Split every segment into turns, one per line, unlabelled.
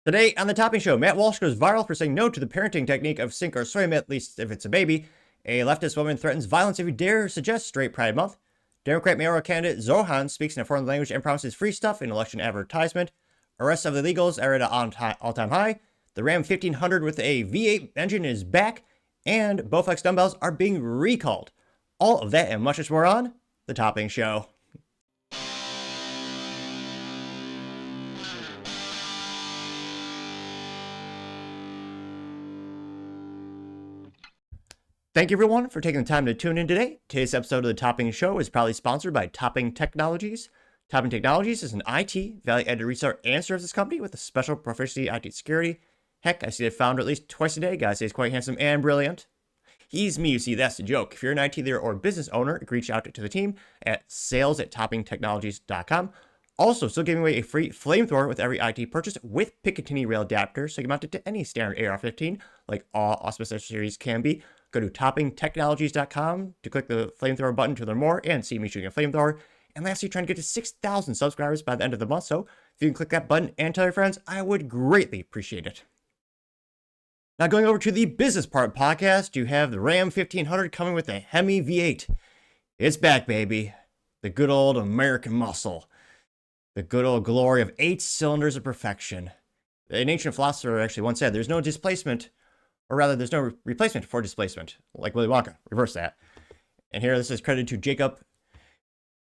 Today on the Topping Show, Matt Walsh goes viral for saying no to the parenting technique of sink or swim, at least if it's a baby. A leftist woman threatens violence if you dare suggest straight Pride Month. Democrat mayoral candidate Zohran speaks in a foreign language and promises free stuff in election advertisement. Arrests of illegals are at an all-time high. The Ram 1500 with a V8 engine is back. And BowFlex dumbbells are being recalled. All of that and much more on the Topping Show. Thank you, everyone, for taking the time to tune in today. Today's episode of the Topping Show is proudly sponsored by Topping Technologies. Topping Technologies is an IT, value-added reseller and services company with a special proficiency IT security. Heck, I see the founder at least twice a day. Guys, he's quite handsome and brilliant. He's me, you see, that's the joke. If you're an IT leader or business owner, reach out to the team at sales@toppingtechnologies.com. Also, still giving away a free flamethrower with every IT purchase with Picatinny rail adapter, so you can mount it to any standard AR-15, like all Auspice series can be. Go to toppingtechnologies.com to click the flamethrower button to learn more and see me shooting a flamethrower. And lastly, trying to get to 6,000 subscribers by the end of the month, so if you can click that button and tell your friends, I would greatly appreciate it. Now going over to the business part of the podcast, you have the Ram 1500 coming with a Hemi V8. It's back, baby. The good old American muscle. The good old glory of 8 cylinders of perfection. An ancient philosopher actually once said, there's no displacement, or rather, there's no replacement for displacement, like Willy Wonka. Reverse that. And here, this is credited to Jacob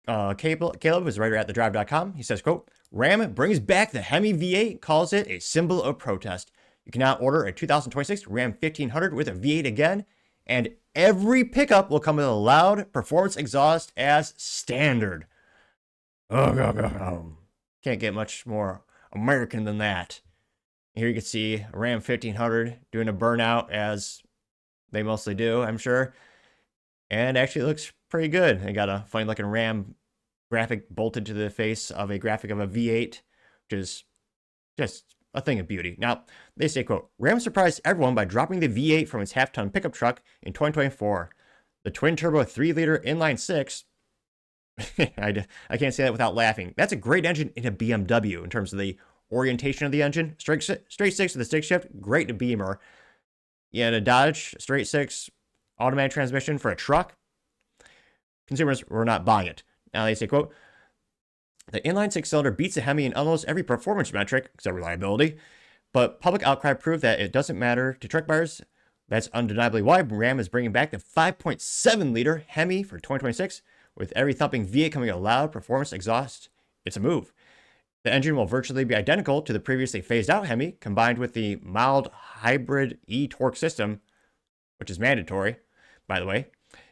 Caleb, who's a writer at thedrive.com. He says, quote, Ram brings back the Hemi V8, calls it a symbol of protest. You can now order a 2026 Ram 1500 with a V8 again, and every pickup will come with a loud performance exhaust as standard. Can't get much more American than that. Here you can see a Ram 1500 doing a burnout, as they mostly do, I'm sure. And actually it looks pretty good. They got a funny looking Ram graphic bolted to the face of a graphic of a V8, which is just a thing of beauty. Now, they say, quote, Ram surprised everyone by dropping the V8 from its half-ton pickup truck in 2024. The twin-turbo 3-liter inline-6, I can't say that without laughing. That's a great engine in a BMW in terms of the orientation of the engine. Straight 6 with a stick shift, great in a Beamer. Yeah, and a Dodge straight 6 automatic transmission for a truck, consumers were not buying it. Now they say, quote, the inline 6-cylinder beats the Hemi in almost every performance metric, except reliability, but public outcry proved that it doesn't matter to truck buyers. That's undeniably why Ram is bringing back the 5.7-liter Hemi for 2026, with every thumping V8 coming with a loud performance exhaust. It's a move. The engine will virtually be identical to the previously phased-out Hemi, combined with the mild hybrid e-torque system, which is mandatory, by the way.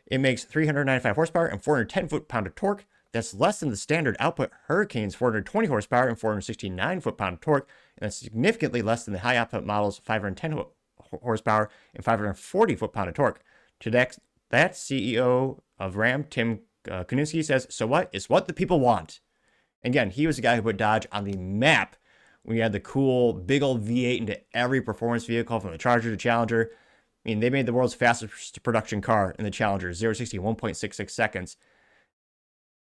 It makes 395 horsepower and 410 foot-pound of torque. That's less than the standard output Hurricane's 420 horsepower and 469 foot-pound of torque, and that's significantly less than the high-output model's 510 horsepower and 540 foot-pound of torque. To that CEO of Ram, Tim Kuniski, says, so what? It's what the people want. Again, he was the guy who put Dodge on the map when you had the cool big old V8 into every performance vehicle, from the Charger to Challenger. I mean, they made the world's fastest production car in the Challenger, 0-60 in 1.66 seconds.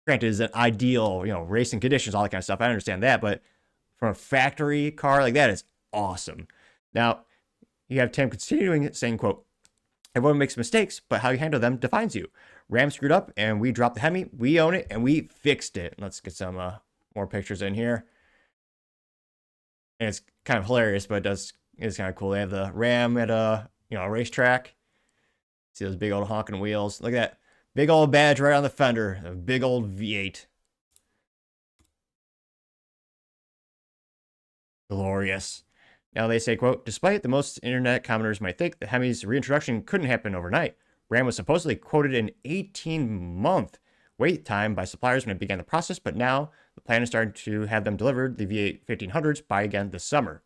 Granted, it's an ideal, racing conditions, all that kind of stuff. I understand that, but from a factory car like that is awesome. Now, you have Tim continuing saying, quote, everyone makes mistakes, but how you handle them defines you. Ram screwed up, and we dropped the Hemi. We own it, and we fixed it. Let's get some more pictures in here. And it's kind of hilarious, but it's kind of cool. They have the Ram at a racetrack. See those big old honking wheels. Look at that big old badge right on the fender. A big old V8. Glorious. Now they say, quote, despite the most internet commenters might think the Hemi's reintroduction couldn't happen overnight, Ram was supposedly quoted an 18-month wait time by suppliers when it began the process, but now the plan is starting to have them delivered, the V8 1500s, by again this summer.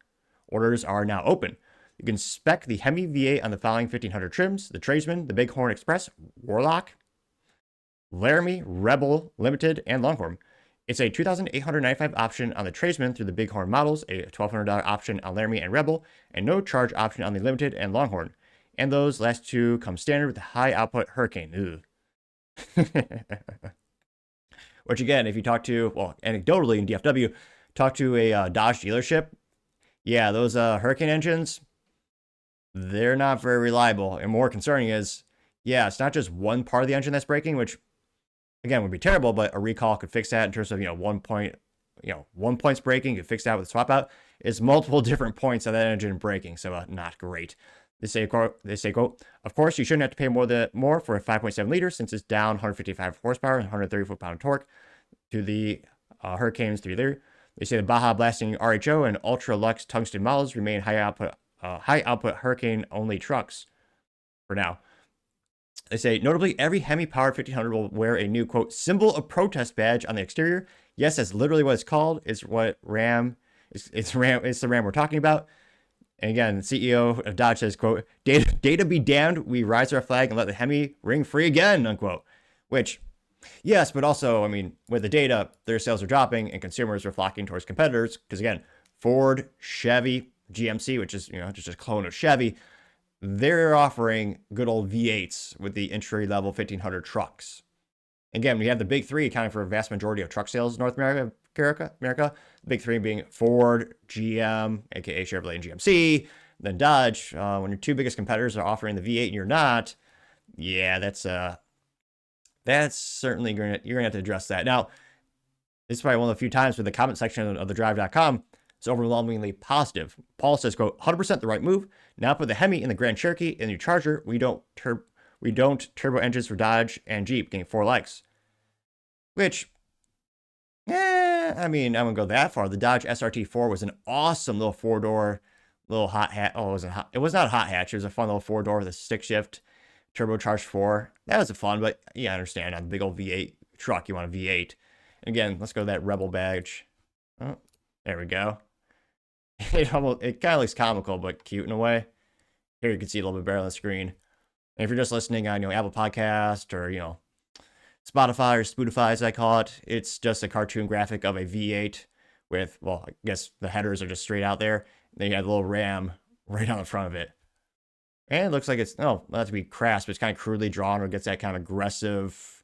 Orders are now open. You can spec the Hemi V8 on the following 1500 trims: the Tradesman, the Bighorn Express, Warlock, Laramie, Rebel, Limited, and Longhorn. It's a $2,895 option on the Tradesman through the Bighorn models, a $1,200 option on Laramie and Rebel, and no charge option on the Limited and Longhorn. And those last two come standard with the high output Hurricane. Which again, if you talk to, well, anecdotally in DFW, talk to a Dodge dealership, yeah, those Hurricane engines, they're not very reliable. And more concerning is, yeah, it's not just one part of the engine that's breaking, which again would be terrible, but a recall could fix that in terms of 1 point's breaking, you could fix that with a swap out. It's multiple different points of that engine breaking, so not great. They say, quote, of course, you shouldn't have to pay more for a 5.7 liter since it's down 155 horsepower and 130 foot-pound torque to the Hurricane's 3 liter. They say the Baja Blasting RHO and Ultra Lux tungsten models remain high output Hurricane only trucks for now. They say, notably, every Hemi Power 1500 will wear a new, quote, symbol of protest badge on the exterior. Yes, that's literally what it's called. It's what Ram, it's the Ram we're talking about. And again, the CEO of Dodge says, quote, data be damned, we rise our flag and let the Hemi ring free again, unquote. Which, yes, but also, I mean, with the data, their sales are dropping and consumers are flocking towards competitors. Because again, Ford, Chevy, GMC, which is, just a clone of Chevy, they're offering good old V8s with the entry-level 1500 trucks. Again, we have the big three accounting for a vast majority of truck sales in North America. The big three being Ford, GM, aka Chevrolet and GMC, then Dodge. When your two biggest competitors are offering the V8 and you're not, yeah, that's certainly you're gonna have to address that. Now, this is probably one of the few times where the comment section of thedrive.com is overwhelmingly positive. Paul says, quote, 100% the right move. Now put the Hemi in the Grand Cherokee and the new Charger. We don't turbo engines for Dodge and Jeep, getting 4 likes. Which, I mean, I wouldn't go that far. The Dodge SRT4 was an awesome little 4-door, little hot hat. Oh, it was not a hot hatch. It was a fun little 4-door with a stick shift, turbocharged 4. That was fun, but yeah, I understand. On a big old V8 truck, you want a V8. Again, let's go to that Rebel badge. Oh, there we go. It kind of looks comical, but cute in a way. Here you can see a little bit better on the screen. And if you're just listening on, Apple Podcast or, Spotify or Spotify, as I call it, it's just a cartoon graphic of a V8 with, well, I guess the headers are just straight out there. And then you have a little Ram right on the front of it. And it looks like it's, not to be crass, but it's kind of crudely drawn, or it gets that kind of aggressive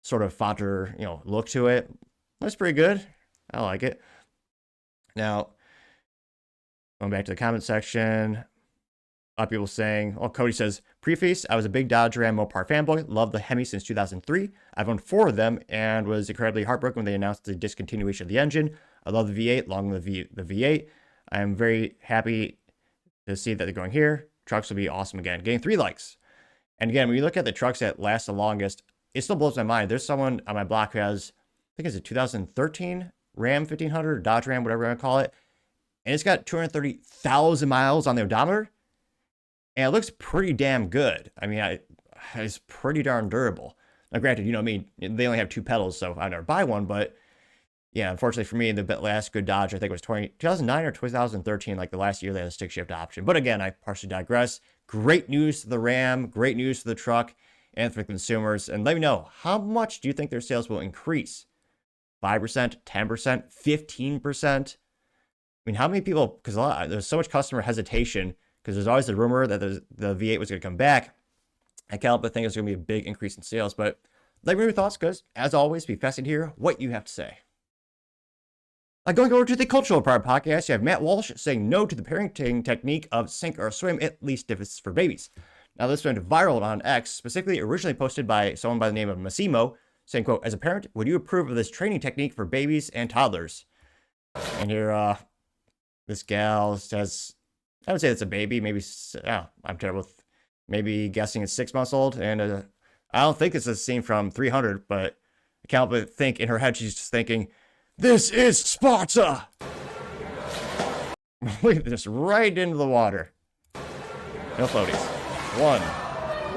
sort of fonter, look to it. That's pretty good. I like it. Now, going back to the comment section, a lot of people saying, Cody says, preface, I was a big Dodge Ram Mopar fanboy, loved the Hemi since 2003. I've owned 4 of them and was incredibly heartbroken when they announced the discontinuation of the engine. I love the V8, long live the V8. I am very happy to see that they're going here. Trucks will be awesome again. Getting 3 likes. And again, when you look at the trucks that last the longest, it still blows my mind. There's someone on my block who has, I think it's a 2013 Ram 1500 or Dodge Ram, whatever you want to call it. And it's got 230,000 miles on the odometer. And it looks pretty damn good. I mean, it's pretty darn durable. Now, granted, they only have 2 pedals, so I never buy one. But yeah, unfortunately for me, the last good Dodge, I think it was 2009 or 2013, like the last year they had a stick shift option. But again, I partially digress. Great news to the Ram, great news to the truck and for consumers. And let me know, how much do you think their sales will increase? 5%, 10%, 15%? I mean, how many people, because there's so much customer hesitation, because there's always the rumor that the V8 was going to come back. I can't help but think there's going to be a big increase in sales. But let me know your thoughts, because as always, be fascinated to hear what you have to say. Going over to the Cultural Pride podcast, you have Matt Walsh saying no to the parenting technique of sink or swim, at least if it's for babies. Now, this went viral on X, specifically originally posted by someone by the name of Massimo, saying, quote, as a parent, would you approve of this training technique for babies and toddlers? And here, this gal says, I would say it's a baby, maybe, I'm terrible with maybe guessing it's 6 months old. And I don't think it's a scene from 300, but I can't but think in her head, she's just thinking, this is Sparta! Just right into the water. No floaties. 1,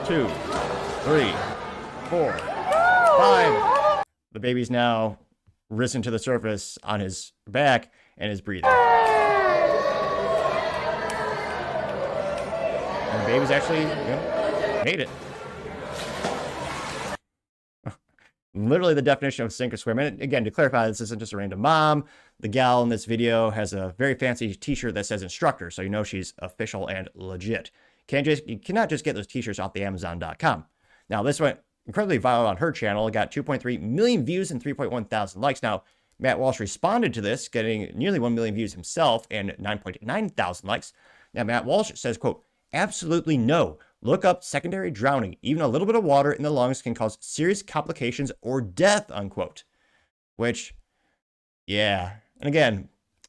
2, 3, 4, 5. The baby's now risen to the surface on his back and is breathing. And the baby's actually, made it. Literally the definition of sink or swim. And again, to clarify, this isn't just a random mom. The gal in this video has a very fancy t-shirt that says instructor, so you know she's official and legit. You cannot just get those t-shirts off the Amazon.com. Now, this went incredibly viral on her channel. It got 2.3 million views and 3.1 thousand likes. Now, Matt Walsh responded to this, getting nearly 1 million views himself and 9.9 thousand likes. Now, Matt Walsh says, quote, absolutely no. Look up secondary drowning. Even a little bit of water in the lungs can cause serious complications or death, unquote. Which, yeah. And again,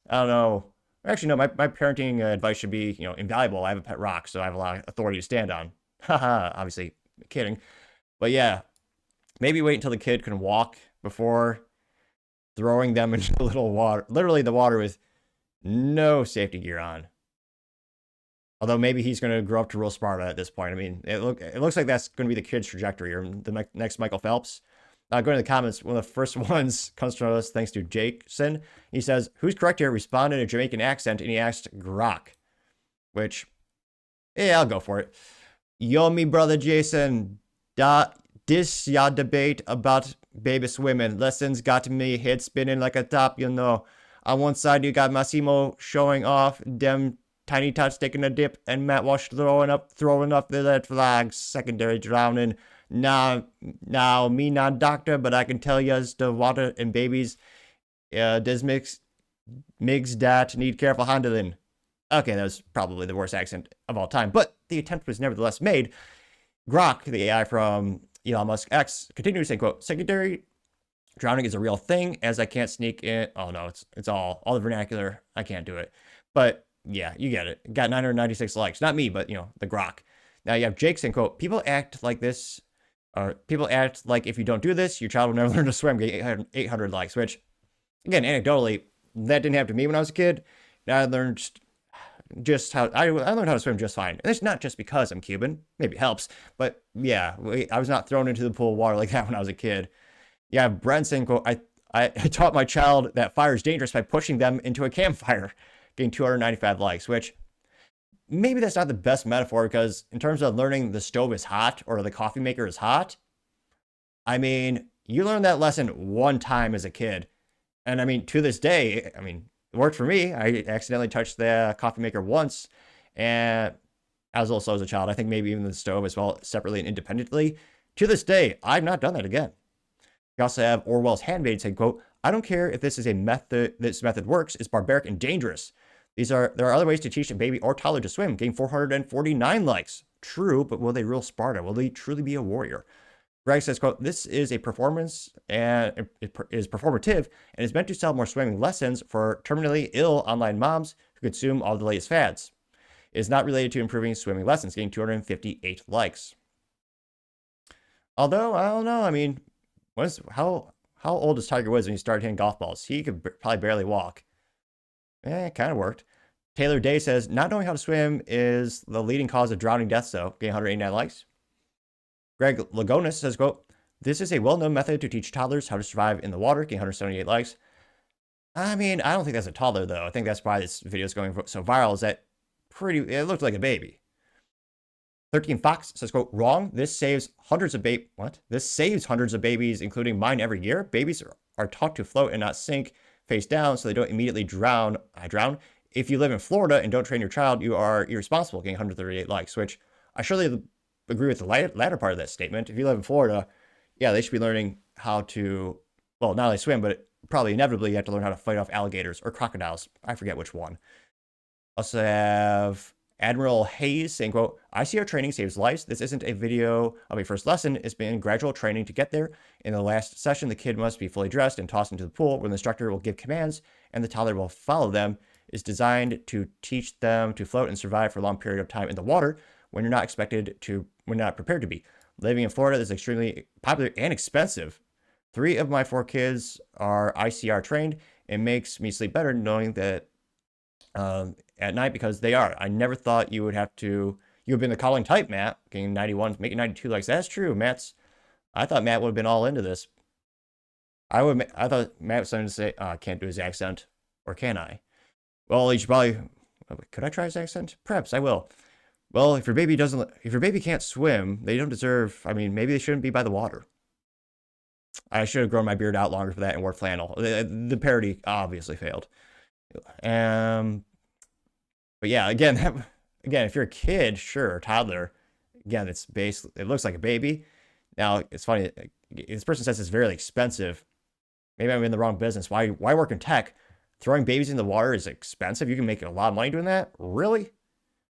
I don't know. Actually, no, my parenting advice should be, invaluable. I have a pet rock, so I have a lot of authority to stand on. Haha, obviously kidding. But yeah, maybe wait until the kid can walk before throwing them into the little water, literally the water with no safety gear on. Although maybe he's going to grow up to real Sparta at this point. I mean, it looks like that's going to be the kid's trajectory, or the next Michael Phelps. Going to the comments, one of the first ones comes to us thanks to Jason. He says, who's correct here? Respond in a Jamaican accent, and he asked Grok. Which, yeah, I'll go for it. Yo, me brother Jason, this ya debate about baby swimming. Lessons got me head spinning like a top, On one side, you got Massimo showing off them tiny tots taking a dip, and Matt Walsh throwing up the red flags, secondary drowning. Now, me not doctor, but I can tell you as the water and babies, this mix that need careful handling. Okay, that was probably the worst accent of all time, but the attempt was nevertheless made. Grok, the AI from Elon Musk X, continues saying, quote, secondary drowning is a real thing, as I can't sneak in. Oh no, it's all the vernacular. I can't do it. But yeah, you get it. Got 996 likes. Not me, but the Grok. Now you have Jake saying, quote, people act like this, or people act like if you don't do this, your child will never learn to swim, get 800 likes, which, again, anecdotally, that didn't happen to me when I was a kid. Now I learned just how I learned how to swim just fine. And it's not just because I'm Cuban. Maybe it helps. But yeah, I was not thrown into the pool of water like that when I was a kid. Yeah, Brent saying, quote, I taught my child that fire is dangerous by pushing them into a campfire, getting 295 likes, which maybe that's not the best metaphor, because in terms of learning the stove is hot or the coffee maker is hot, I mean, you learn that lesson one time as a kid. And I mean, to this day, I mean, it worked for me. I accidentally touched the coffee maker once, and I was a little slow as a child. I think maybe even the stove as well, separately and independently. To this day, I've not done that again. We also have Orwell's Handmaid saying, quote, I don't care if this method works, it's barbaric and dangerous. There are other ways to teach a baby or toddler to swim, getting 449 likes. True, but will they rule Sparta? Will they truly be a warrior? Greg says, quote, this is a performance, and it is performative, and is meant to sell more swimming lessons for terminally ill online moms who consume all the latest fads. It is not related to improving swimming lessons, getting 258 likes. Although, I don't know, I mean, how old is Tiger Woods when he started hitting golf balls? He could probably barely walk. It kind of worked. Taylor Day says, not knowing how to swim is the leading cause of drowning deaths, though, getting 189 likes. Greg Lagonis says, quote, this is a well-known method to teach toddlers how to survive in the water, getting 178 likes. I mean, I don't think that's a toddler, though. I think that's why this video is going so viral, is that it looked like a baby. 13 Fox says, quote, wrong. This saves hundreds of babies, including mine, every year. Babies are taught to float and not sink face down so they don't immediately drown. If you live in Florida and don't train your child, you are irresponsible, getting 138 likes, which I surely agree with the latter part of that statement. If you live in Florida, yeah, they should be learning how to, well, not only swim, but probably inevitably you have to learn how to fight off alligators or crocodiles. I forget which one. Also have Admiral Hayes saying, quote, ICR training saves lives. This isn't a video of a first lesson. It's been gradual training to get there. In the last session, the kid must be fully dressed and tossed into the pool where the instructor will give commands and the toddler will follow them. It's designed to teach them to float and survive for a long period of time in the water when you're not prepared to be. Living in Florida is extremely popular and expensive. 3 of my 4 kids are ICR trained. It makes me sleep better knowing that at night, because they are. I never thought you would have been the calling type, Matt, getting 91, making 92 likes. That's true. I thought Matt would have been all into this. I thought Matt was starting to say, I can't do his accent, or can I? Well, you should probably, could I try his accent? Perhaps I will. Well, if your baby can't swim, they don't deserve, I mean, maybe they shouldn't be by the water. I should have grown my beard out longer for that and wore flannel. The parody obviously failed. But yeah, again, if you're a kid, sure, toddler, again, it looks like a baby. Now, it's funny, this person says it's very expensive. maybe I'm in the wrong business. Why work in tech? Throwing babies in the water is expensive. You can make a lot of money doing that. Really?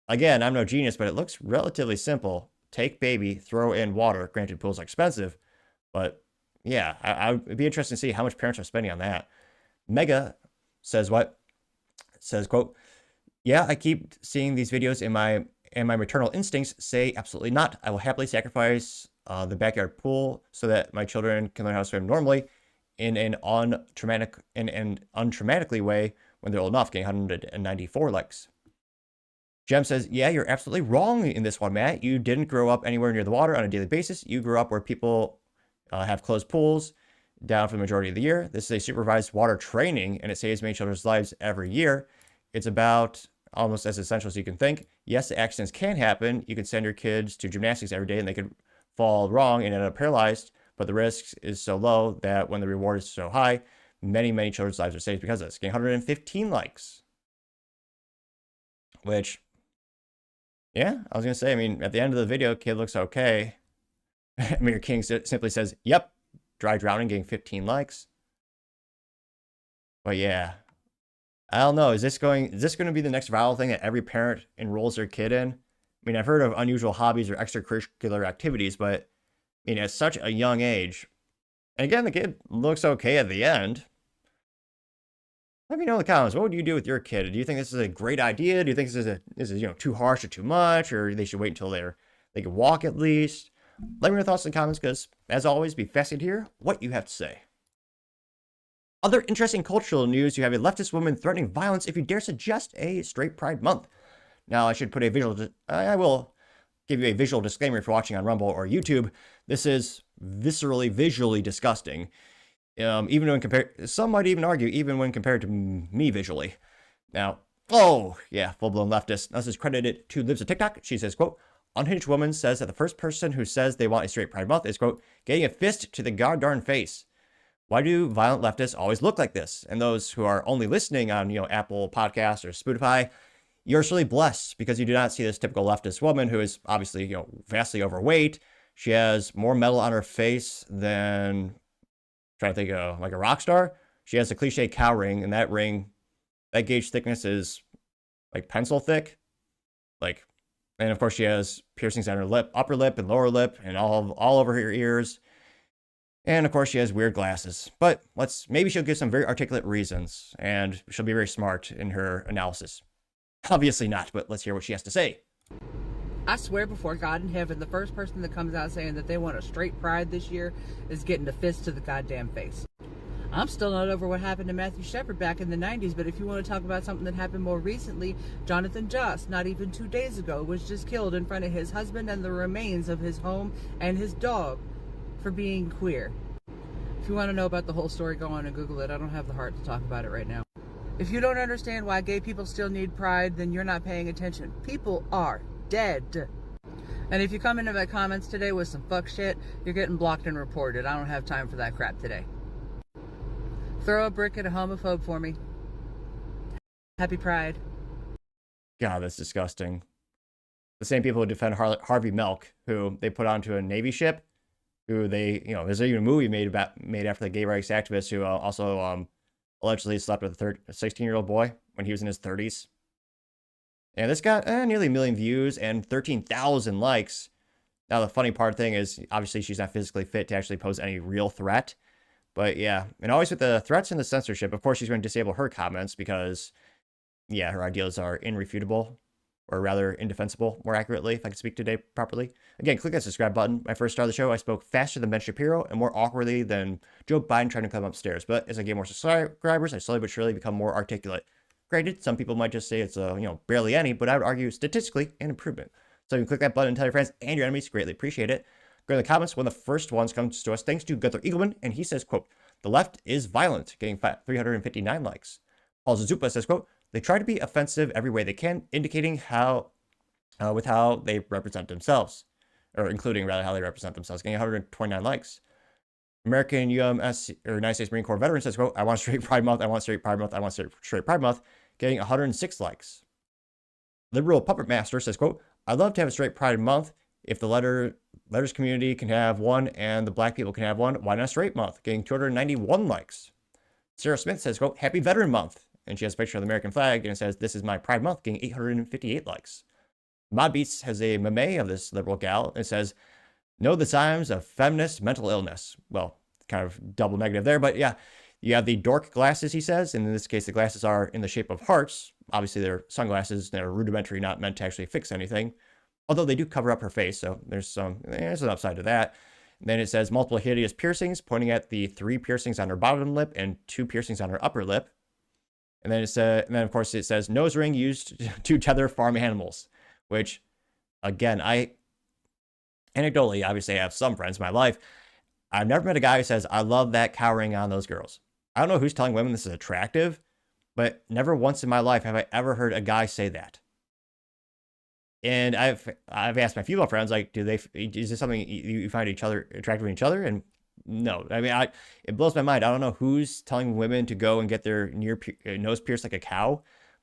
Again, I'm no genius, but it looks relatively simple. Take baby, throw in water. Granted, pools are expensive, but yeah, I would be interested to see how much parents are spending on that. Mega says what? Says, quote, yeah, I keep seeing these videos and my maternal instincts say absolutely not. I will happily sacrifice the backyard pool so that my children can learn how to swim normally in an untraumatically way when they're old enough, getting 194 likes. Jem says, yeah, you're absolutely wrong in this one, Matt. You didn't grow up anywhere near the water on a daily basis. You grew up where people have closed pools down for the majority of the year. This is a supervised water training, and it saves many children's lives every year. It's about almost as essential as you can think. Yes, accidents can happen. You can send your kids to gymnastics every day, and they could fall wrong and end up paralyzed, but the risk is so low that when the reward is so high, many children's lives are saved because of this. Getting 115 likes. Which, yeah, I was going to say, I mean, at the end of the video, kid looks okay. Amir King simply says, yep, dry drowning, getting 15 likes. But yeah, I don't know. Is this going to be the next viral thing that every parent enrolls their kid in? I mean, I've heard of unusual hobbies or extracurricular activities, but I mean, at such a young age, and again, the kid looks okay at the end. Let me know in the comments. What would you do with your kid? Do you think this is a great idea? Do you think this is too harsh or too much, or they should wait until they can walk at least? Let me know your thoughts in the comments, because as always, be fascinated to hear what you have to say. Other interesting cultural news: you have a leftist woman threatening violence if you dare suggest a straight Pride Month. Now, I should put I will give you a visual disclaimer if you're watching on Rumble or YouTube. This is viscerally, visually disgusting. Even when compared, some might even argue, even when compared to me visually. Now, oh yeah, full-blown leftist. Now, this is credited to Lives of TikTok. She says, quote, unhinged woman says that the first person who says they want a straight Pride Month is, quote, getting a fist to the goddamn face. Why do violent leftists always look like this? And those who are only listening on, Apple Podcasts or Spotify, you're surely blessed because you do not see this typical leftist woman who is obviously, vastly overweight. She has more metal on her face than, trying to think of like a rock star. She has a cliche cow ring, and that ring, that gauge thickness is like pencil thick. And of course she has piercings on her lip, upper lip and lower lip, and all over her ears. And of course she has weird glasses. But maybe she'll give some very articulate reasons, and she'll be very smart in her analysis. Obviously not, but let's hear what she has to say.
I swear before God in heaven, the first person that comes out saying that they want a straight pride this year is getting a fist to the goddamn face. I'm still not over what happened to Matthew Shepard back in the 90s, but if you want to talk about something that happened more recently, Jonathan Just, not even 2 days ago, was just killed in front of his husband and the remains of his home and his dog for being queer. If you want to know about the whole story, go on and Google it. I don't have the heart to talk about it right now. If you don't understand why gay people still need pride, then you're not paying attention. People are dead. And if you come into my comments today with some fuck shit, you're getting blocked and reported. I don't have time for that crap today. Throw a brick at a homophobe for me. Happy Pride.
God, that's disgusting. The same people who defend Harvey Milk, who they put onto a Navy ship, who there's even a movie made after the gay rights activist who also allegedly slept with a 16-year-old boy when he was in his 30s. And this got nearly 1 million views and 13,000 likes. Now, the funny thing is, obviously, she's not physically fit to actually pose any real threat. But yeah, and always with the threats and the censorship, of course, she's going to disable her comments because, yeah, her ideas are irrefutable, or rather indefensible, more accurately, if I can speak today properly. Again, click that subscribe button. My first start of the show, I spoke faster than Ben Shapiro and more awkwardly than Joe Biden trying to come upstairs. But as I get more subscribers, I slowly but surely become more articulate. Granted, some people might just say it's barely any, but I would argue statistically an improvement. So you can click that button and tell your friends and your enemies. Greatly appreciate it. Go in the comments. One of the first ones comes to us thanks to Gunther Eagleman, and he says, quote, the left is violent, getting 359 likes. Paul Zazupa says, quote, they try to be offensive every way they can, indicating how they represent themselves, or including rather how they represent themselves, getting 129 likes. American UMS, or United States Marine Corps veteran says, quote, I want straight Pride Month, I want straight Pride Month, I want straight Pride Month, getting 106 likes. Liberal Puppet Master says, quote, I'd love to have a straight Pride Month. If the letters community can have one and the black people can have one, why not straight month? Getting 291 likes. Sarah Smith says, quote, Happy Veteran Month. And she has a picture of the American flag, and it says, this is my Pride Month, getting 858 likes. Mod Beats has a meme of this liberal gal. And it says, know the signs of feminist mental illness. Well, kind of double negative there, but yeah. You have the dork glasses, he says, and in this case, the glasses are in the shape of hearts. Obviously, they're sunglasses. They're rudimentary, not meant to actually fix anything. Although they do cover up her face, so there's an upside to that. And then it says multiple hideous piercings, pointing at the 3 piercings on her bottom lip and 2 piercings on her upper lip. And then of course it says nose ring used to tether farm animals, which, again, anecdotally, obviously, I have some friends in my life. I've never met a guy who says, I love that cow ring on those girls. I don't know who's telling women this is attractive, but never once in my life have I ever heard a guy say that. And I've asked my female friends, like, is this something you find attractive in each other? And no, I mean, it blows my mind. I don't know who's telling women to go and get their nose pierced like a cow,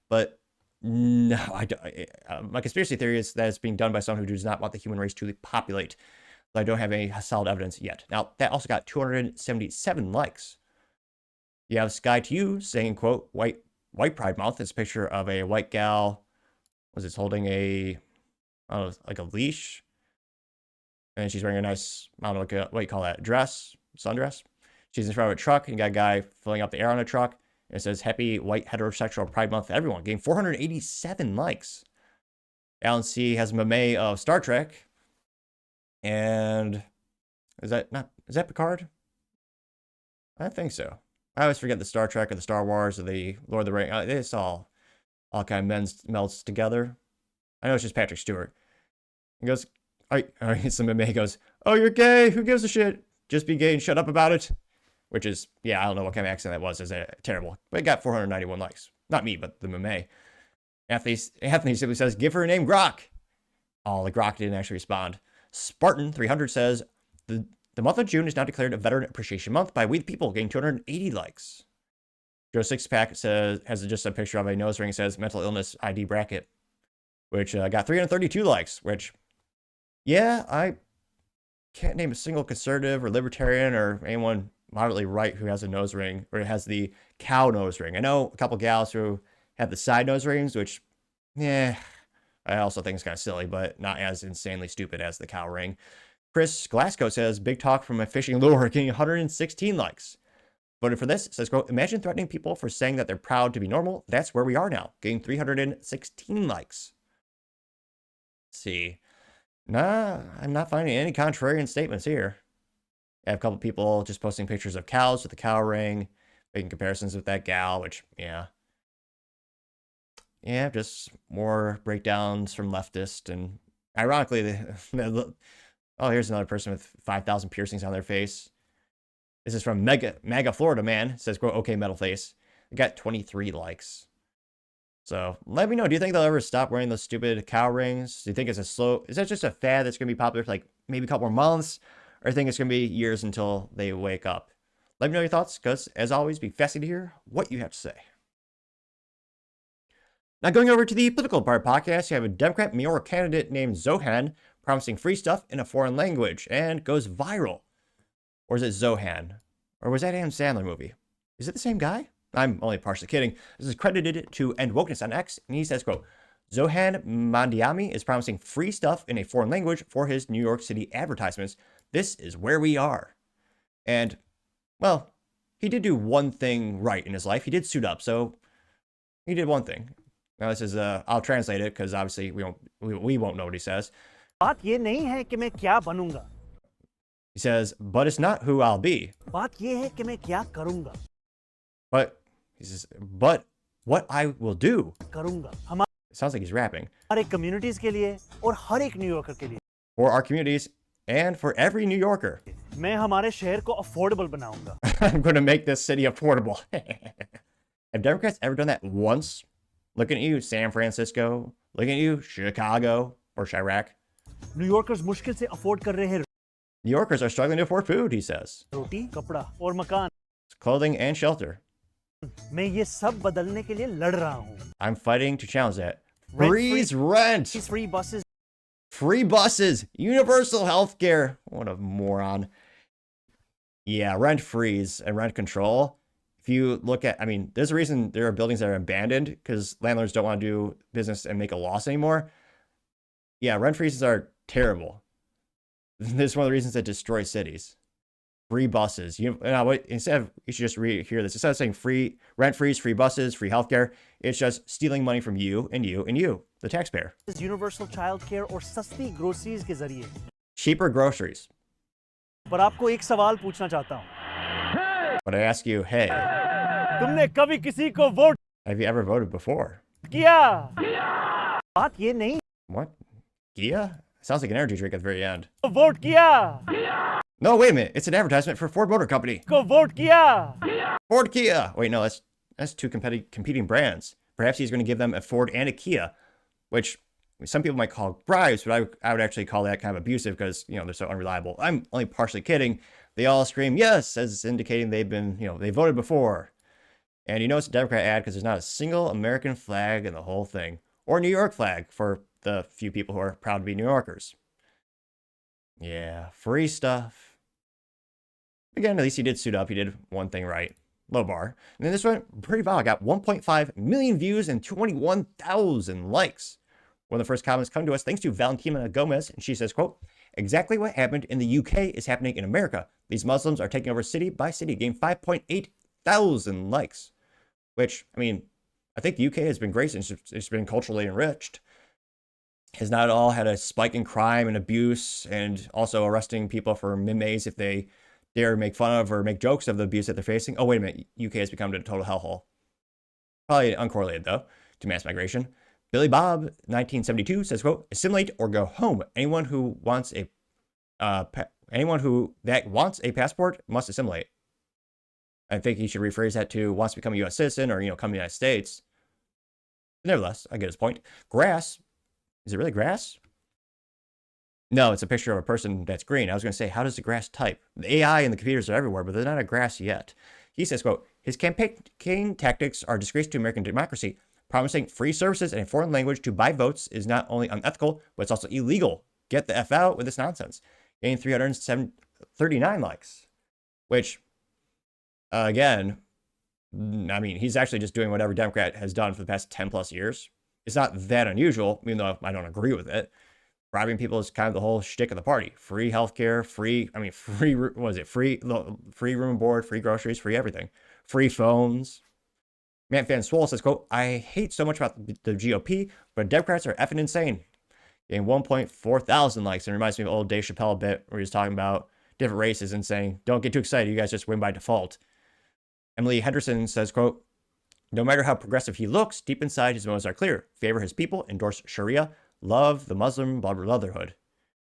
but no, my conspiracy theory is that it's being done by someone who does not want the human race to populate. But I don't have any solid evidence yet. Now, that also got 277 likes. You have Sky to You saying, quote, White Pride Month. It's a picture of a white gal. Holding like a leash. And she's wearing a nice, I don't know, what you call that, sundress. She's in front of a truck, and you got a guy filling up the air on a truck. And it says, Happy White Heterosexual Pride Month to everyone. Getting 487 likes. Alan C. has a meme of Star Trek. And is that Picard? I think so. I always forget the Star Trek or the Star Wars or the Lord of the Rings. It's all kind of melts together. I know it's just Patrick Stewart. He goes, it's a meme. He goes, oh, you're gay. Who gives a shit? Just be gay and shut up about it. Which is, yeah, I don't know what kind of accent that was. It's terrible. But it got 491 likes. Not me, but the meme. Anthony simply says, give her a name, Grok. Oh, the Grok didn't actually respond. Spartan 300 says, the month of June is now declared a Veteran Appreciation Month by We the People, getting 280 likes. Joe Sixpack has just a picture of a nose ring that says mental illness ID bracket, which got 332 likes, which, yeah, I can't name a single conservative or libertarian or anyone moderately right who has a nose ring or has the cow nose ring. I know a couple gals who have the side nose rings, which, yeah, I also think it's kind of silly, but not as insanely stupid as the cow ring. Chris Glasgow says, big talk from a fishing lure, getting 116 likes. Voted for this, says, quote, imagine threatening people for saying that they're proud to be normal. That's where we are now, getting 316 likes. Let's see. Nah, I'm not finding any contrarian statements here. I have a couple people just posting pictures of cows with the cow ring, making comparisons with that gal, which, yeah. Yeah, just more breakdowns from Leftist. And ironically, oh, here's another person with 5,000 piercings on their face. This is from MAGA Florida Man. It says, quote, okay, metal face. It got 23 likes. So let me know. Do you think they'll ever stop wearing those stupid cow rings? Do you think it's is that just a fad that's going to be popular for like maybe a couple more months? Or do you think it's going to be years until they wake up? Let me know your thoughts, because as always, be fascinated to hear what you have to say. Now going over to the political part podcast, you have a Democrat mayoral candidate named Zohran promising free stuff in a foreign language and goes viral. Or is it Zohan? Or was that Adam Sandler movie? Is it the same guy? I'm only partially kidding. This is credited to End Wokeness on X, and he says, quote, Zohan Mandiami is promising free stuff in a foreign language for his New York City advertisements. This is where we are. And, well, he did do one thing right in his life. He did suit up, so he did one thing. Now this is, I'll translate it, because obviously we won't know what he says.
बात ये नहीं है कि मैं क्या बनूंगा.
He says, but it's not who I'll be.
बात ये है कि मैं क्या करूंगा.
But, he says, but what I will do.
करूंगा.
It sounds like he's rapping.
हमारे communities के लिए और हर एक New Yorker के लिए.
For our communities and for every New Yorker.
मैं हमारे शहर को affordable बनाऊंगा.
I'm going to make this city affordable. Have Democrats ever done that once? Looking at you, San Francisco. Looking at you, Chicago or Chirac.
New Yorkers मुश्किल से afford कर रहे हैं.
New Yorkers are struggling to afford food, he says.
रोटी, कपड़ा और मकान.
Clothing and shelter.
मैं ये सब बदलने के लिए लड़ रहा हूँ.
I'm fighting to challenge that. Freeze rent.
Free buses.
Free buses. Universal health care. What a moron. Yeah, rent freeze and rent control If you look at, I mean, there's a reason there are buildings that are abandoned because landlords don't want to do business and make a loss anymore. Yeah, rent freezes are terrible. This is one of the reasons that destroy cities. Free buses. You should just hear this. Instead of saying free rent freeze, free buses, free healthcare, it's just stealing money from you and you and you, the taxpayer.
Universal child care और सस्ती groceries के जरिए
Cheaper groceries.
पर आपको एक सवाल पूछना चाहता हूं
But I ask you, hey,
तुमने कभी किसी को vote
have you ever voted before?
किया बात ये नहीं
What? Gia? Sounds like an energy drink at the very end.
Vote किया
No, wait a minute. It's an advertisement for Ford Motor Company.
को वोट किया
Ford Kia. Wait, no, that's two competing brands. Perhaps he's going to give them a Ford and a Kia, which some people might call bribes, but I would actually call that kind of abusive because, they're so unreliable. I'm only partially kidding. They all scream yes, as indicating they've been, they voted before. And it's a Democrat ad because there's not a single American flag in the whole thing. Or New York flag for the few people who are proud to be New Yorkers. Yeah, free stuff. Again, at least he did suit up. He did one thing right. Low bar. And then this one, pretty viral. Got 1.5 million views and 21,000 likes. One of the first comments come to us thanks to Valentina Gomez. And she says, quote, exactly what happened in the UK is happening in America. These Muslims are taking over city by city. Gained 5.8 thousand likes. Which, I think the UK has been great since it's been culturally enriched. Has not all had a spike in crime and abuse and also arresting people for memes if they dare make fun of or make jokes of the abuse that they're facing. Oh, wait a minute. UK has become a total hellhole. Probably uncorrelated, though, to mass migration. Billy Bob, 1972, says, quote, assimilate or go home. Anyone who wants a passport must assimilate. I think he should rephrase that to wants to become a U.S. citizen or, come to the United States. Nevertheless, I get his point. Grass. Is it really grass? No, it's a picture of a person that's green. I was going to say, how does the grass type? The AI and the computers are everywhere, but they're not a grass yet. He says, quote, his campaign tactics are a disgrace to American democracy. Promising free services and a foreign language to buy votes is not only unethical, but it's also illegal. Get the F out with this nonsense. Getting 339 likes, which, again, he's actually just doing what every Democrat has done for the past 10 plus years. It's not that unusual, even though I don't agree with it. Bribing people is kind of the whole shtick of the party. Free healthcare, free room and board, free groceries, free everything. Free phones. Matt Van Swole says, quote, I hate so much about the GOP, but Democrats are effing insane. Getting 1.4 thousand likes. And it reminds me of old Dave Chappelle bit where he's talking about different races and saying, don't get too excited. You guys just win by default. Emily Henderson says, quote, no matter how progressive he looks, deep inside his motives are clear. Favor his people, endorse Sharia, love the Muslim Brotherhood.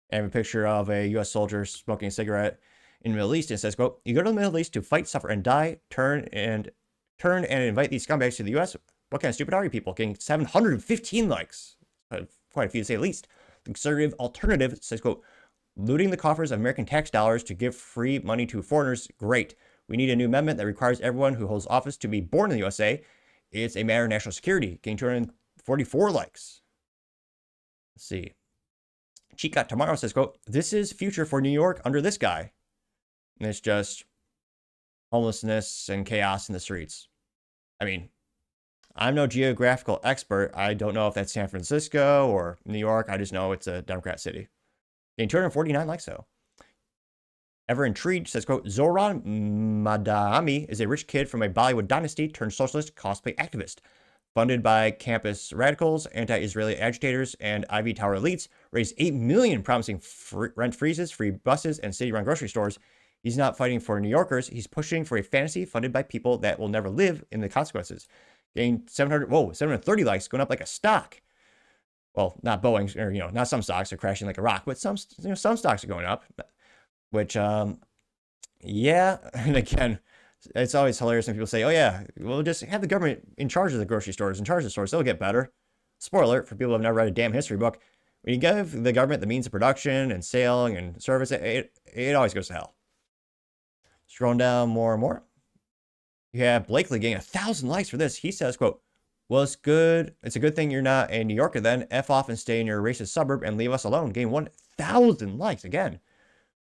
And a picture of a U.S. soldier smoking a cigarette in the Middle East. And it says, quote, you go to the Middle East to fight, suffer, and die, turn and invite these scumbags to the U.S. What kind of stupid are you people? Getting 715 likes. Quite a few to say the least. The conservative alternative says, quote, looting the coffers of American tax dollars to give free money to foreigners, great. We need a new amendment that requires everyone who holds office to be born in the USA. It's a matter of national security. Getting 244 likes. Let's see. Chica Tomorrow says, quote, this is future for New York under this guy. And it's just homelessness and chaos in the streets. I'm no geographical expert. I don't know if that's San Francisco or New York. I just know it's a Democrat city. Getting 249 likes, though. Ever Intrigued says, quote, Zohran Madami is a rich kid from a Bollywood dynasty turned socialist cosplay activist. Funded by campus radicals, anti-Israeli agitators, and Ivy Tower elites, raised $8 million promising rent freezes, free buses, and city-run grocery stores. He's not fighting for New Yorkers. He's pushing for a fantasy funded by people that will never live in the consequences. Getting 730 likes, going up like a stock. Well, not Boeing, or, not some stocks are crashing like a rock, but some stocks are going up. Which, yeah, and again, it's always hilarious when people say, oh yeah, we'll just have the government in charge of the grocery stores, in charge of the stores, they'll get better. Spoiler alert for people who have never read a damn history book. When you give the government the means of production and selling and service, it always goes to hell. Scrolling down more and more. You have Blakely getting 1,000 likes for this. He says, quote, well, it's good. It's a good thing you're not a New Yorker then. F off and stay in your racist suburb and leave us alone. Getting 1,000 likes again.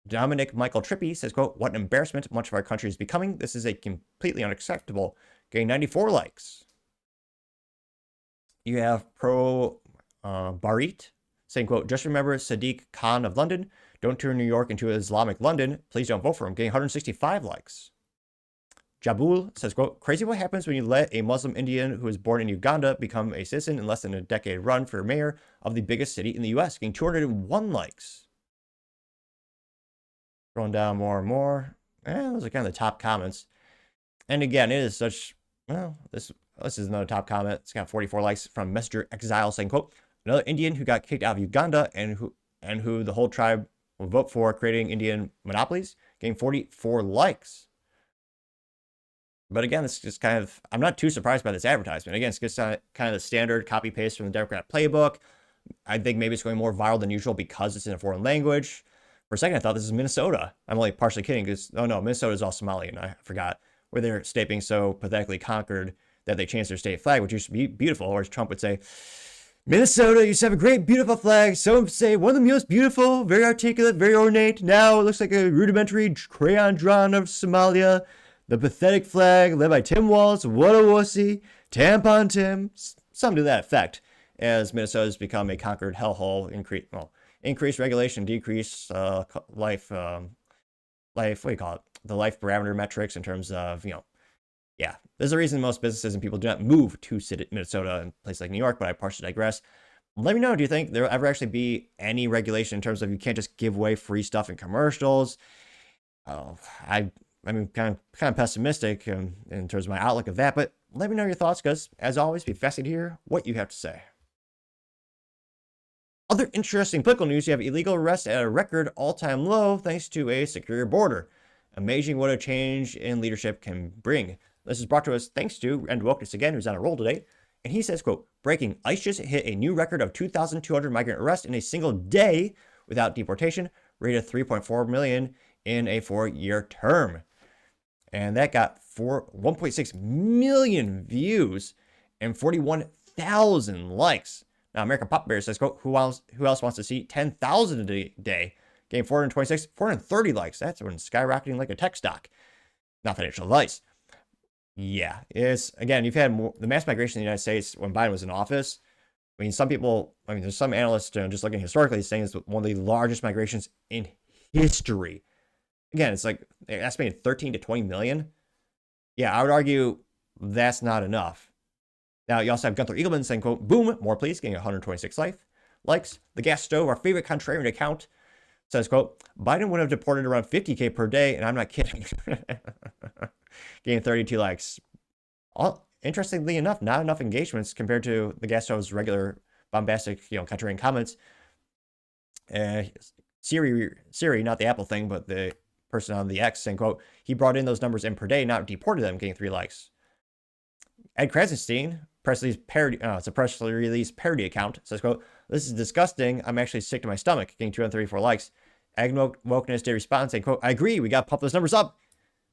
Dominic Michael Trippy says, quote, what an embarrassment much of our country is becoming. This is a completely unacceptable. Getting 94 likes. You have Pro Barit saying, quote, just remember Sadiq Khan of London. Don't turn New York into Islamic London. Please don't vote for him. Getting 165 likes. Jabul says, quote, crazy what happens when you let a Muslim Indian who was born in Uganda become a citizen in less than a decade run for mayor of the biggest city in the U.S., getting 201 likes. Scrolling down more and more. Those are kind of the top comments. And again, it is such, well, this is another top comment. It's got 44 likes from Messenger Exile saying, quote, another Indian who got kicked out of Uganda and who the whole tribe will vote for creating Indian monopolies, getting 44 likes. But again, it's just kind of, I'm not too surprised by this advertisement. Again, it's just kind of the standard copy paste from the Democrat playbook. I think maybe it's going more viral than usual because it's in a foreign language. For a second, I thought this is Minnesota. I'm only partially kidding because, oh no, Minnesota is all Somalian. I forgot. Where their state being so pathetically conquered that they changed their state flag, which used to be beautiful. Or as Trump would say, Minnesota used to have a great, beautiful flag. Some would say one of the most beautiful, very articulate, very ornate. Now it looks like a rudimentary crayon drawing of Somalia. The pathetic flag led by Tim Walz. What a wussy. Tampon Tim. Something to that effect. As Minnesota's become a conquered hellhole, increased regulation, decrease life, what do you call it? The life parameter metrics in terms of, yeah. There's a reason most businesses and people do not move to Minnesota and places like New York, but I partially digress. Let me know, do you think there will ever actually be any regulation in terms of you can't just give away free stuff in commercials? I'm kind of pessimistic in terms of my outlook of that, but let me know your thoughts because, as always, be fascinated to hear what you have to say. Other interesting political news, you have illegal arrests at a record all-time low thanks to a secure border. Amazing what a change in leadership can bring. This is brought to us thanks to End Wokeness again, who's on a roll today. And he says, quote, breaking, ICE just hit a new record of 2,200 migrant arrests in a single day without deportation, rate of 3.4 million in a 4-year term. And that got 1.6 million views and 41,000 likes. Now, American Pop Bear says, quote, who else wants to see 10,000 a day? Game 430 likes. That's when skyrocketing like a tech stock. Not financial advice. Yeah, it's, again, you've had the mass migration in the United States when Biden was in office. I mean, there's some analysts just looking historically saying it's one of the largest migrations in history. Again, it's like estimated 13 to 20 million. Yeah, I would argue that's not enough. Now, you also have Gunther Eagleman saying, quote, boom, more please, getting 126 likes. The Gas Stove, our favorite contrarian account, says, quote, Biden would have deported around 50K per day, and I'm not kidding. Getting 32 likes. Interestingly enough, not enough engagements compared to the Gas Stove's regular bombastic, contrarian comments. Siri, not the Apple thing, but the person on the X saying, quote, he brought in those numbers in per day, not deported them, getting 3 likes. Ed Krasenstein, it's a press release parody account, says, quote, this is disgusting. I'm actually sick to my stomach, getting 234 likes. Ag Wokeness did respond saying, quote, I agree, we got to pump those numbers up.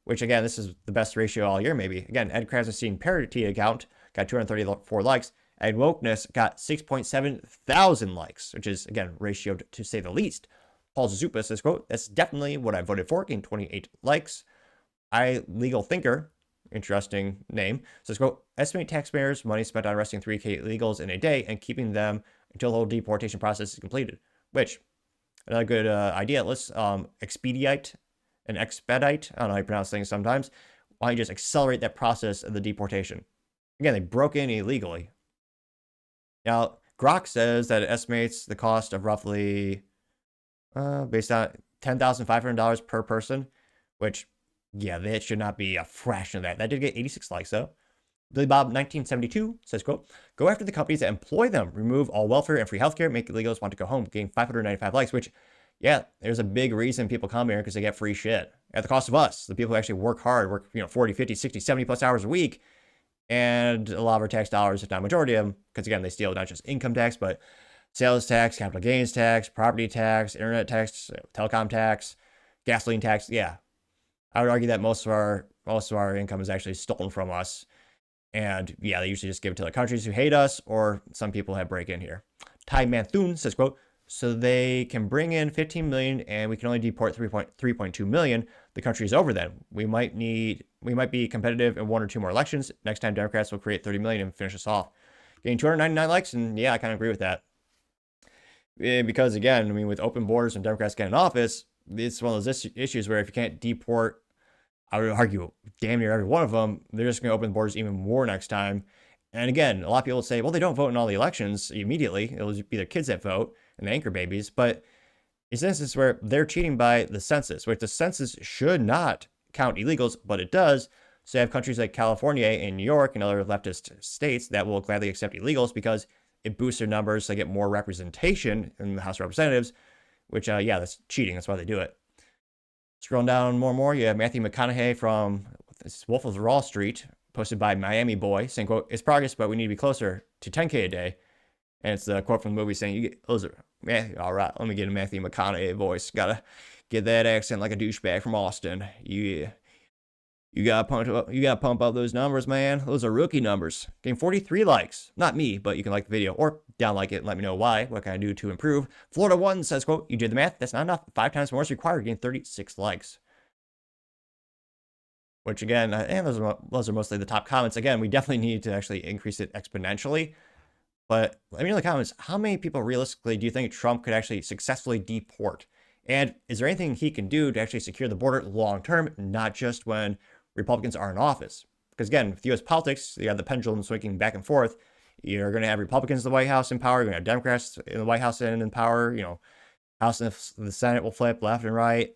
Which, again, this is the best ratio all year, maybe. Again, Ed Krasenstein parody account got 234 likes. Ag Wokeness got 6.7 thousand likes, which is, again, ratioed to say the least. Paul Zupa says, quote, that's definitely what I voted for, getting 28 likes. Legal Thinker, interesting name, says, quote, estimate taxpayers' money spent on arresting 3K illegals in a day and keeping them until the whole deportation process is completed. Which, another good idea. Let's expedite, I don't know how you pronounce things sometimes. Why don't you just accelerate that process of the deportation? Again, they broke in illegally. Now, Grok says that it estimates the cost of roughly, based on $10,500 per person, which, yeah, that should not be a fraction of that. That did get 86 likes, though. Billy Bob 1972 says, quote, go after the companies that employ them, remove all welfare and free healthcare, make illegals want to go home, getting 595 likes, which, yeah, there's a big reason people come here because they get free shit at the cost of us, the people who actually work hard, work 40, 50, 60, 70 plus hours a week, and a lot of our tax dollars, if not majority of them, because again, they steal not just income tax, but sales tax, capital gains tax, property tax, internet tax, telecom tax, gasoline tax. Yeah, I would argue that most of our income is actually stolen from us, and yeah, they usually just give it to the countries who hate us, or some people have break in here. Ty Manthun says, quote, so they can bring in 15 million and we can only deport 3.2 million. The country is over then. We might be competitive in 1 or 2 more elections. Next time Democrats will create 30 million and finish us off. Getting 299 likes, and yeah, I kind of agree with that. Because again, I mean, with open borders and Democrats getting in office, it's one of those issues where if you can't deport, I would argue, damn near every one of them, they're just going to open the borders even more next time. And again, a lot of people say, well, they don't vote in all the elections immediately. It'll be their kids that vote and the anchor babies. But it's an instance where they're cheating by the census, which the census should not count illegals, but it does. So you have countries like California and New York and other leftist states that will gladly accept illegals because it boosts their numbers. They get more representation in the House of Representatives, which, yeah, that's cheating. That's why they do it. Scrolling down more and more, you have Matthew McConaughey from Wolf of Wall Street, posted by Miami Boy, saying, quote, "It's progress, but we need to be closer to 10K a day." And it's the quote from the movie saying, "You get those are Matthew. All right, let me get a Matthew McConaughey voice. Gotta get that accent like a douchebag from Austin. You gotta pump up those numbers, man. Those are rookie numbers. Getting 43 likes. Not me, but you can like the video or downlike it and let me know why. What can I do to improve?" Florida 1 says, quote, "You did the math. That's not enough. 5 times more is required." Getting 36 likes. Which again, and those are mostly the top comments. Again, we definitely need to actually increase it exponentially. But let me know in the comments, how many people realistically do you think Trump could actually successfully deport? And is there anything he can do to actually secure the border long term, not just when Republicans are in office? Because again, with U.S. politics, you have the pendulum swinging back and forth. You're going to have Republicans in the White House in power. You're going to have Democrats in the White House in power. You know, House and the Senate will flip left and right.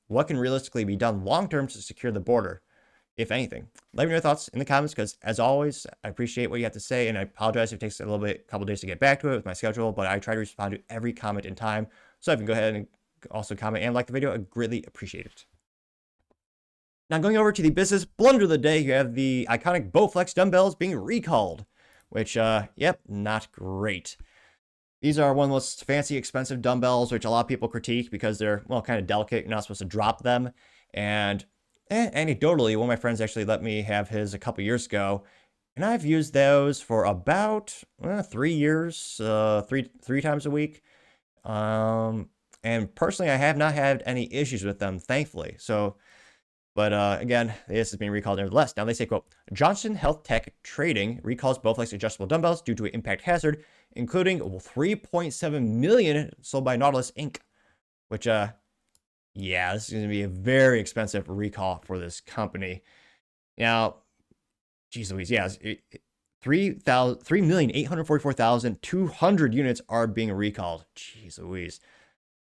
What can realistically be done long term to secure the border, if anything? Let me know your thoughts in the comments, because as always, I appreciate what you have to say, and I apologize if it takes a couple days to get back to it with my schedule, but I try to respond to every comment in time. So if you can go ahead and also comment and like the video, I greatly appreciate it. Now going over to the business blunder of the day, you have the iconic BowFlex dumbbells being recalled, which, yep, not great. These are one of the most fancy, expensive dumbbells, which a lot of people critique because they're, well, kind of delicate. You're not supposed to drop them. And anecdotally, one of my friends actually let me have his a couple years ago, and I've used those for about 3 years, three times a week. And personally, I have not had any issues with them, thankfully. So, but again, this is being recalled nevertheless. Now they say, quote, "Johnson Health Tech Trading recalls BowFlex adjustable dumbbells due to impact hazard, including 3.7 million sold by Nautilus Inc." Which, yeah, this is going to be a very expensive recall for this company. Now, geez Louise, yeah, 3,844,200 units are being recalled. Jeez Louise.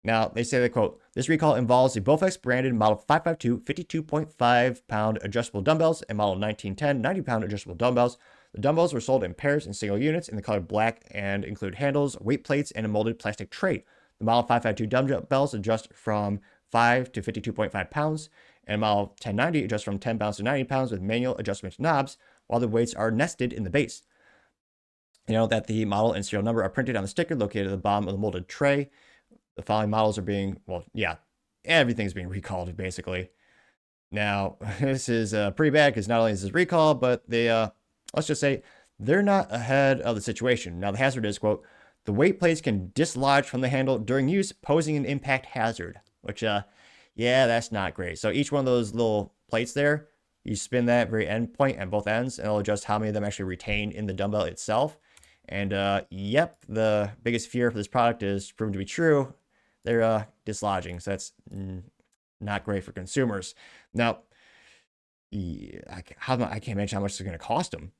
Now, they say that, quote, "This recall involves the BowFlex branded Model 552 52.5-pound adjustable dumbbells and Model 1910 90-pound adjustable dumbbells. The dumbbells were sold in pairs and single units in the color black and include handles, weight plates, and a molded plastic tray. The Model 552 dumbbells adjust from 5 to 52.5 pounds, and Model 1090 adjusts from 10 pounds to 90 pounds with manual adjustment knobs, while the weights are nested in the base. You know that the model and serial number are printed on the sticker located at the bottom of the molded tray. The following models are being, well, yeah, everything's being recalled, basically. Now, this is pretty bad because not only is this recall, but they, let's just say, they're not ahead of the situation. Now, the hazard is, quote, "The weight plates can dislodge from the handle during use, posing an impact hazard." Which, yeah, that's not great. So each one of those little plates there, you spin that very end point at both ends, and it'll adjust how many of them actually retain in the dumbbell itself. And, yep, the biggest fear for this product is proven to be true. They're dislodging, so that's not great for consumers. Now, yeah, I can't imagine how much it's going to cost them.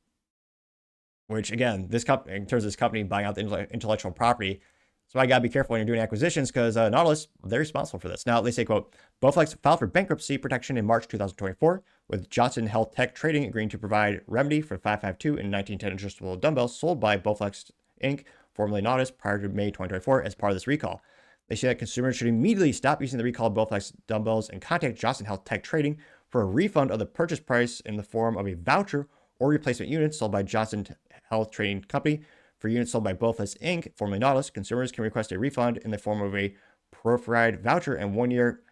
Which, again, this company, in terms of this company buying out the intellectual property, so I gotta be careful when you're doing acquisitions because Nautilus, they're responsible for this. Now they say, quote, "BowFlex filed for bankruptcy protection in March 2024, with Johnson Health Tech Trading agreeing to provide remedy for 552 and 1910 adjustable dumbbells sold by BowFlex Inc., formerly Nautilus, prior to May 2024 as part of this recall. They say that consumers should immediately stop using the recalled BowFlex dumbbells and contact Johnson Health Tech Trading for a refund of the purchase price in the form of a voucher or replacement units sold by Johnson Health Trading Company. For units sold by BowFlex Inc., formerly Nautilus, consumers can request a refund in the form of a ProFried voucher and 1-year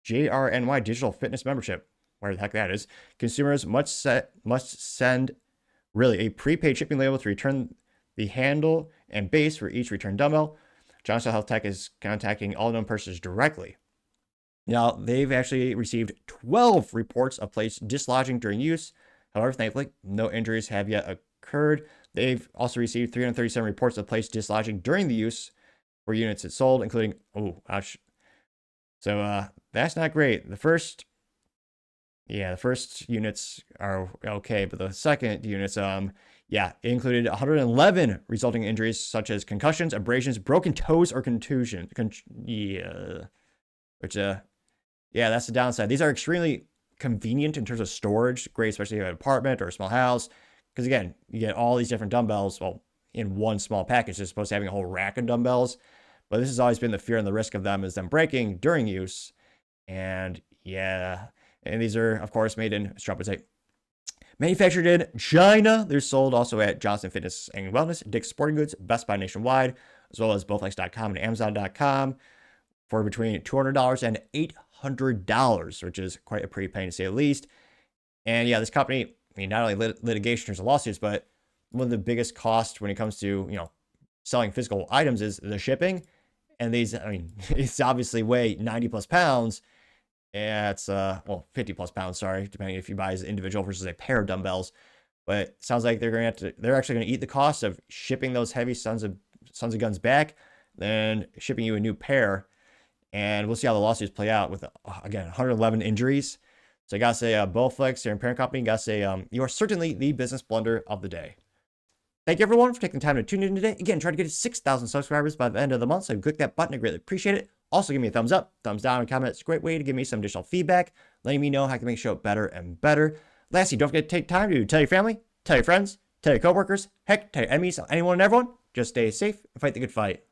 JRNY digital fitness membership." Where the heck that is. Consumers must send really a prepaid shipping label to return the handle and base for each returned dumbbell. Johnson Health Tech is contacting all known persons directly. Now, they've actually received 12 reports of plates dislodging during use. However, thankfully, no injuries have yet occurred. They've also received 337 reports of plates dislodging during the use for units it sold, including, oh, ouch. So that's not great. The first units are okay, but the second units, it included 111 resulting injuries such as concussions, abrasions, broken toes, or contusion. That's the downside. These are extremely convenient in terms of storage, great especially if you have an apartment or a small house, because again, you get all these different dumbbells, in one small package as opposed to having a whole rack of dumbbells. But this has always been the fear and the risk of them is them breaking during use. And these are, of course, made in, manufactured in China. They're sold also at Johnson Fitness and Wellness, Dick's Sporting Goods, Best Buy nationwide, as well as BowFlex.com and Amazon.com for between $200 and $800, which is quite a pretty penny to say the least. And this company, not only litigation in terms of lawsuits, but one of the biggest costs when it comes to, selling physical items is the shipping. And these, it's obviously weigh 90 plus pounds. Yeah, it's 50 plus pounds, sorry, depending if you buy as an individual versus a pair of dumbbells. But it sounds like they're actually going to eat the cost of shipping those heavy sons of guns back, then shipping you a new pair. And we'll see how the lawsuits play out with, again, 111 injuries. So I got to say, BowFlex, your parent company, got to say, you are certainly the business blunder of the day. Thank you, everyone, for taking the time to tune in today. Again, try to get to 6,000 subscribers by the end of the month, so click that button. I greatly appreciate it. Also, give me a thumbs up, thumbs down, and comment. It's a great way to give me some additional feedback, letting me know how I can make the show better and better. Lastly, don't forget to take time to tell your family, tell your friends, tell your coworkers, heck, tell your enemies, anyone and everyone. Just stay safe and fight the good fight.